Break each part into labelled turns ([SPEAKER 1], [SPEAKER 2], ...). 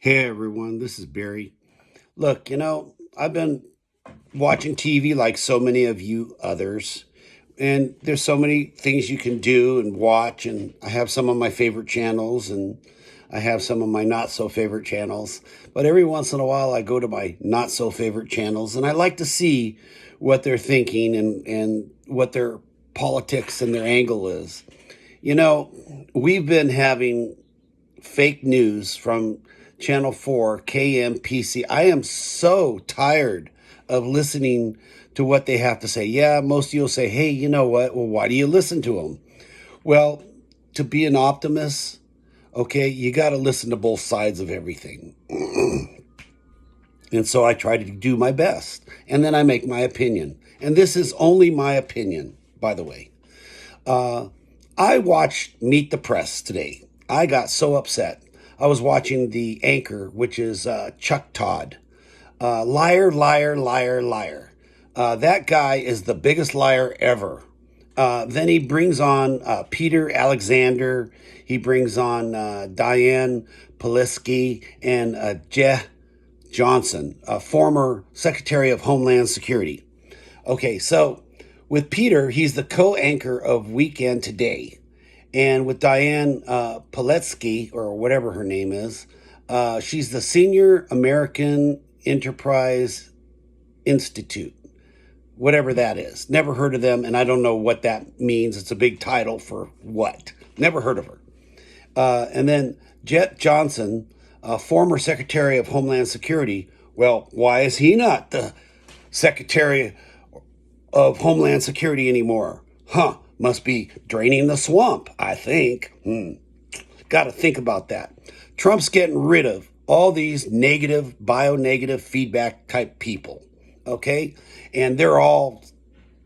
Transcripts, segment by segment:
[SPEAKER 1] Hey everyone, this is Barry. Look, I've been watching TV like so many of you others, and there's so many things you can do and watch, and I have some of my favorite channels and I have some of my not so favorite channels. But every once in a while I go to my not so favorite channels and I like to see what they're thinking and what their politics and their angle is. You know, we've been having fake news from Channel 4, KMPC. I am so tired of listening to what they have to say. Yeah, most of you will say, hey, you know what? Well, why do you listen to them? Well, to be an optimist, okay, you got to listen to both sides of everything. And so I try to do my best. And then I make my opinion. And this is only my opinion, by the way. I watched Meet the Press today. I got so upset. I was watching the anchor, which is Chuck Todd. Liar, liar, liar, liar. That guy is the biggest liar ever. Then he brings on Peter Alexander. He brings on Diane Poliski and Jeh Johnson, a former Secretary of Homeland Security. Okay, so with Peter, he's the co-anchor of Weekend Today. And with Diane Poletsky, or whatever her name is, she's the Senior American Enterprise Institute, whatever that is. Never heard of them, and I don't know what that means. It's a big title for what? Never heard of her. And then Jeh Johnson, former Secretary of Homeland Security. Well, why is he not the Secretary of Homeland Security anymore? Must be draining the swamp, I think. Got to think about that. Trump's getting rid of all these negative, bio-negative feedback type people, okay? And they're all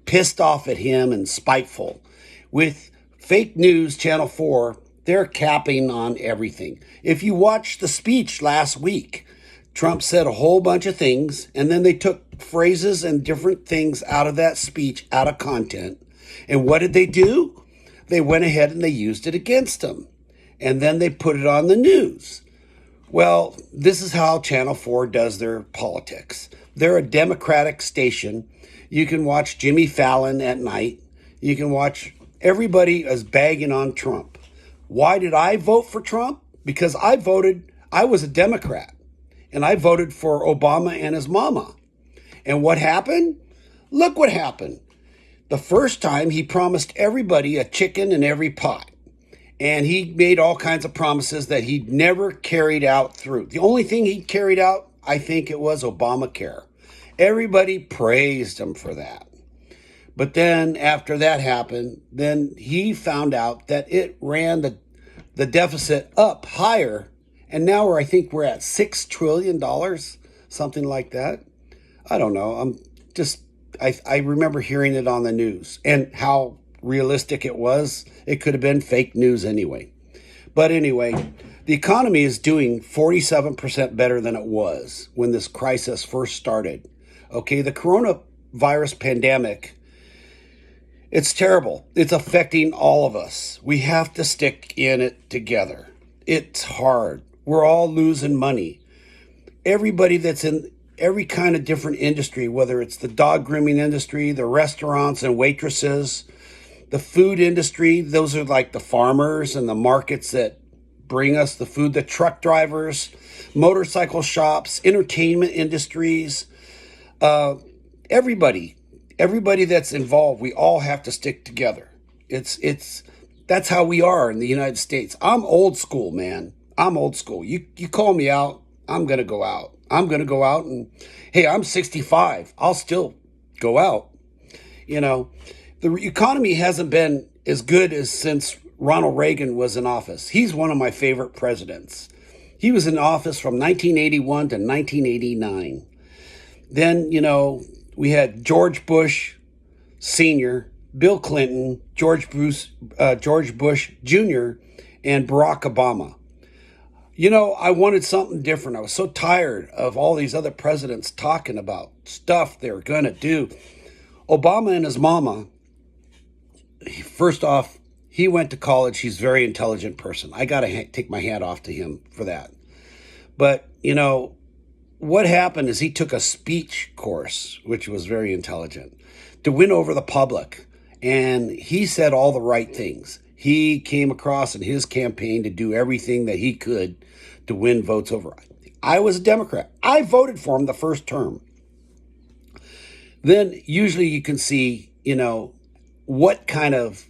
[SPEAKER 1] pissed off at him and spiteful. With fake news, Channel 4, they're capping on everything. If you watched the speech last week, Trump said a whole bunch of things, and then they took phrases and different things out of that speech, out of content. And what did they do? They went ahead and they used it against him. And then they put it on the news. Well, this is how Channel 4 does their politics. They're a Democratic station. You can watch Jimmy Fallon at night. You can watch everybody is bagging on Trump. Why did I vote for Trump? Because I was a Democrat. And I voted for Obama and his mama. And what happened? Look what happened. The first time he promised everybody a chicken in every pot. And he made all kinds of promises that he'd never carried out through. The only thing he carried out, I think it was Obamacare. Everybody praised him for that. But then after that happened, then he found out that it ran the deficit up higher. And now I think we're at $6 trillion, something like that. I don't know. I remember hearing it on the news and how realistic it was. It could have been fake news anyway. But anyway, the economy is doing 47% better than it was when this crisis first started. Okay, the coronavirus pandemic, it's terrible. It's affecting all of us. We have to stick in it together. It's hard. We're all losing money. Everybody that's in every kind of different industry, whether it's the dog grooming industry, the restaurants and waitresses, the food industry, those are like the farmers and the markets that bring us the food, the truck drivers, motorcycle shops, entertainment industries, everybody that's involved, we all have to stick together. That's how we are in the United States. I'm old school, man. I'm old school. You call me out, I'm going to go out. I'm going to go out and, hey, I'm 65. I'll still go out. The economy hasn't been as good as since Ronald Reagan was in office. He's one of my favorite presidents. He was in office from 1981 to 1989. Then, we had George Bush Sr., Bill Clinton, George Bush Jr., and Barack Obama. I wanted something different. I was so tired of all these other presidents talking about stuff they're going to do. Obama and his mama, first off, he went to college. He's a very intelligent person. I got to take my hat off to him for that. But, what happened is he took a speech course, which was very intelligent, to win over the public. And he said all the right things. He came across in his campaign to do everything that he could to win votes over. I was a Democrat. I voted for him the first term. Then usually you can see, what kind of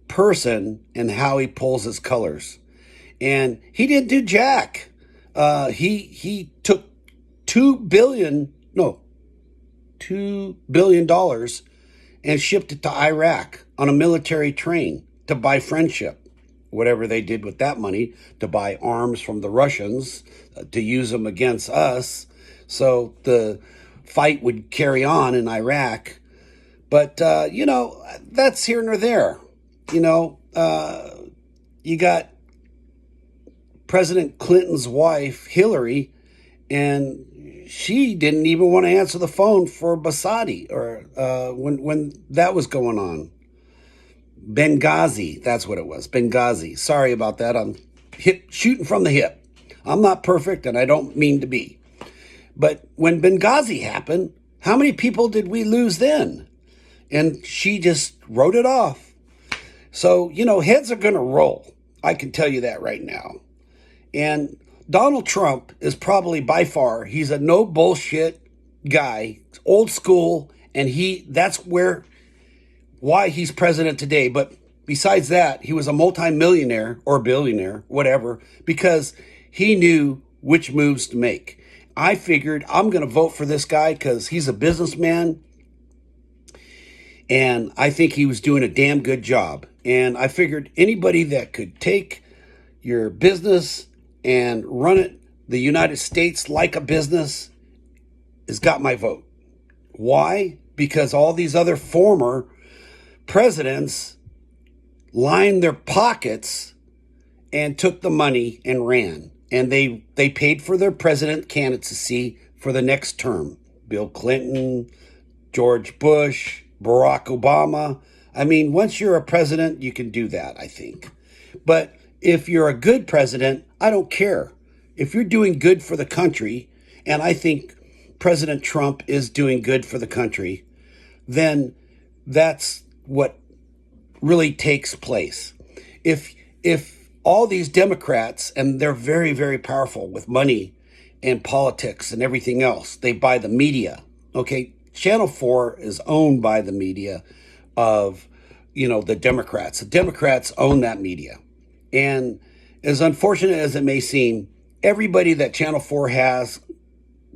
[SPEAKER 1] person and how he pulls his colors. And he didn't do jack. He took $2 billion and shipped it to Iraq on a military train to buy friendship, whatever they did with that money, to buy arms from the Russians, to use them against us. So the fight would carry on in Iraq. But, that's here nor there. You got President Clinton's wife, Hillary, and she didn't even want to answer the phone for Basadi or when that was going on. Benghazi, that's what it was. Benghazi. Sorry about that. I'm shooting from the hip. I'm not perfect, and I don't mean to be. But when Benghazi happened, how many people did we lose then? And she just wrote it off. So, heads are going to roll. I can tell you that right now. And Donald Trump is probably by far, he's a no bullshit guy, old school, and that's why he's president today. But besides that, he was a multimillionaire or billionaire, whatever, because he knew which moves to make. I figured I'm going to vote for this guy because he's a businessman, and I think he was doing a damn good job. And I figured anybody that could take your business and run it the United States like a business has got my vote. Why? Because all these other former presidents lined their pockets and took the money and ran. And they paid for their president candidacy for the next term. Bill Clinton, George Bush, Barack Obama. I mean, once you're a president, you can do that, I think. But if you're a good president, I don't care. If you're doing good for the country, and I think President Trump is doing good for the country, then that's what really takes place. If all these Democrats, and they're very, very powerful with money and politics and everything else, they buy the media. Okay, Channel 4 is owned by the media of, the Democrats. The Democrats own that media. And as unfortunate as it may seem, everybody that Channel 4 has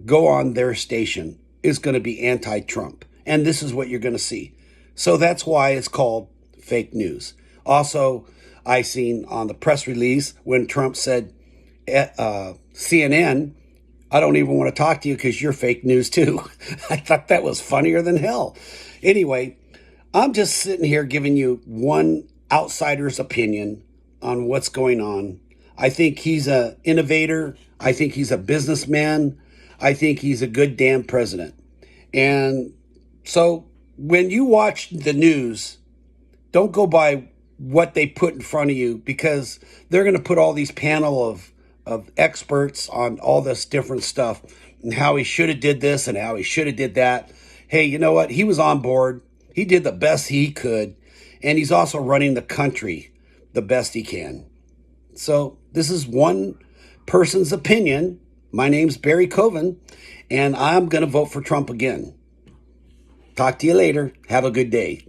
[SPEAKER 1] go on their station is going to be anti-Trump. And this is what you're going to see. So that's why it's called fake news. Also, I seen on the press release when Trump said, CNN, I don't even want to talk to you because you're fake news too. I thought that was funnier than hell. Anyway, I'm just sitting here giving you one outsider's opinion on what's going on. I think he's an innovator. I think he's a businessman. I think he's a good damn president. And so when you watch the news, don't go by what they put in front of you, because they're going to put all these panel of experts on all this different stuff and how he should have did this and how he should have did that. Hey, you know what? He was on board. He did the best he could. And he's also running the country the best he can. So this is one person's opinion. My name's Barry Coven, and I'm going to vote for Trump again. Talk to you later. Have a good day.